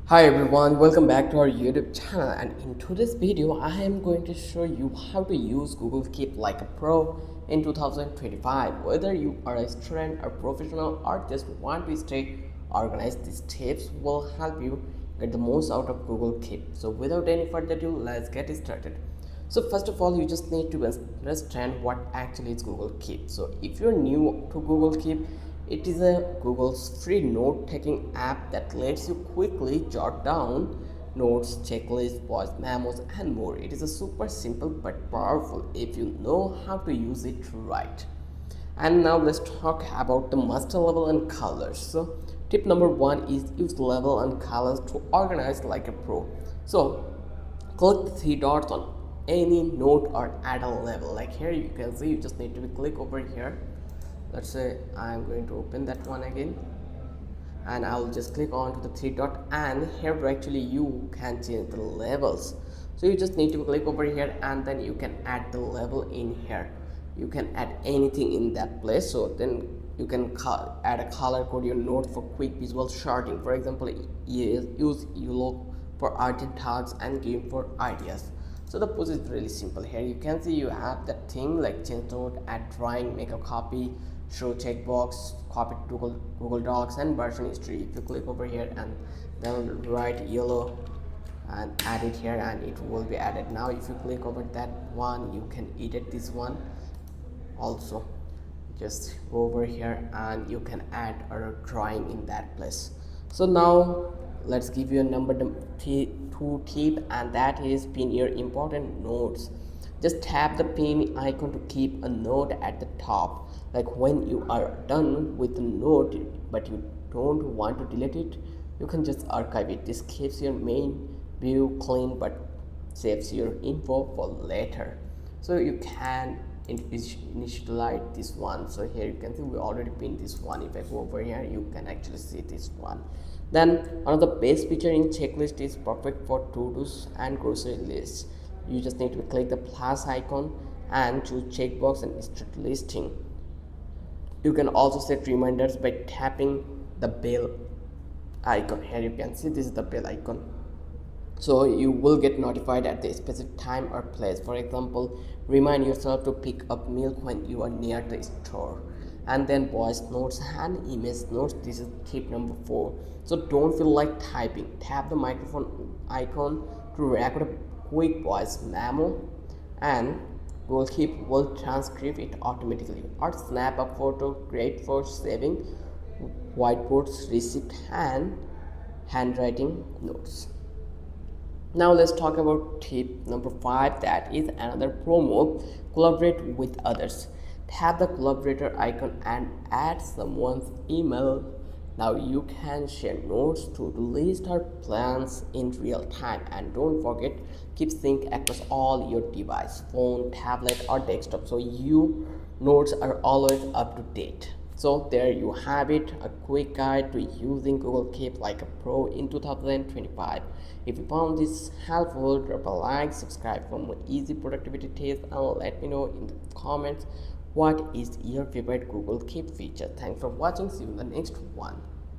Hi everyone, welcome back to our YouTube channel, and in today's video I am going to show you how to use Google Keep like a pro in 2025. Whether you are a student or professional or just want to stay organized, these tips will help you get the most out of Google Keep. So without any further ado, let's get started. So first of all, you just need to understand what actually is Google Keep. So if you're new to Google Keep, it is a Google's free note-taking app that lets you quickly jot down notes, checklists, voice memos, and more. It is a super simple but powerful if you know how to use it right. And now let's talk about the master level and colors. So tip number one is use level and colors to organize like a pro. So click the three dots on any note or add a level. Like here you can see, you just need to click over here. Let's say I'm going to open that one again, and I'll just click on to the three dot, and here actually you can change the levels. So you just need to click over here, and then you can add the level in here. You can add anything in that place. So then you can add a color code your note for quick visual sorting. For example, use yellow for urgent tasks and green for ideas. So the process is really simple. Here you can see you have that thing like change note, add drawing, make a copy, show checkbox, copy to Google Docs, and version history. If you click over here and then write yellow and add it here, and it will be added. Now if you click over that one, you can edit this one also. Just go over here and you can add a drawing in that place. So now let's give you a number two tip, and that is pin your important notes. Just tap the pin icon to keep a note at the top. Like when you are done with the note but you don't want to delete it, you can just archive it. This keeps your main view clean but saves your info for later. So you can initialize this one. So here you can see we already pinned this one. If I go over here, you can actually see this one. Then one of the best feature in checklist is perfect for to-dos and grocery lists. You just need to click the plus icon and choose checkbox and start listing. You can also set reminders by tapping the bell icon. Here you can see this is the bell icon, so you will get notified at the specific time or place. For example, remind yourself to pick up milk when you are near the store. And then voice notes and image notes, this is tip number 4. So don't feel like typing, tap the microphone icon to record a quick voice memo, and Google Keep will transcribe it automatically. Or snap a photo, great for saving whiteboards, receipt, and handwriting notes. Now let's talk about tip number 5, that is another promo: collaborate with others. Tap the collaborator icon and add someone's email. Now you can share notes, to-do list, or plans in real time. And don't forget, keep sync across all your device, phone, tablet, or desktop, so you notes are always up to date. So there you have it, a quick guide to using Google Keep like a pro in 2025. If you found this helpful, drop a like, subscribe for more easy productivity tips, and let me know in the comments what is your favorite Google Keep feature. Thanks for watching. See you in the next one.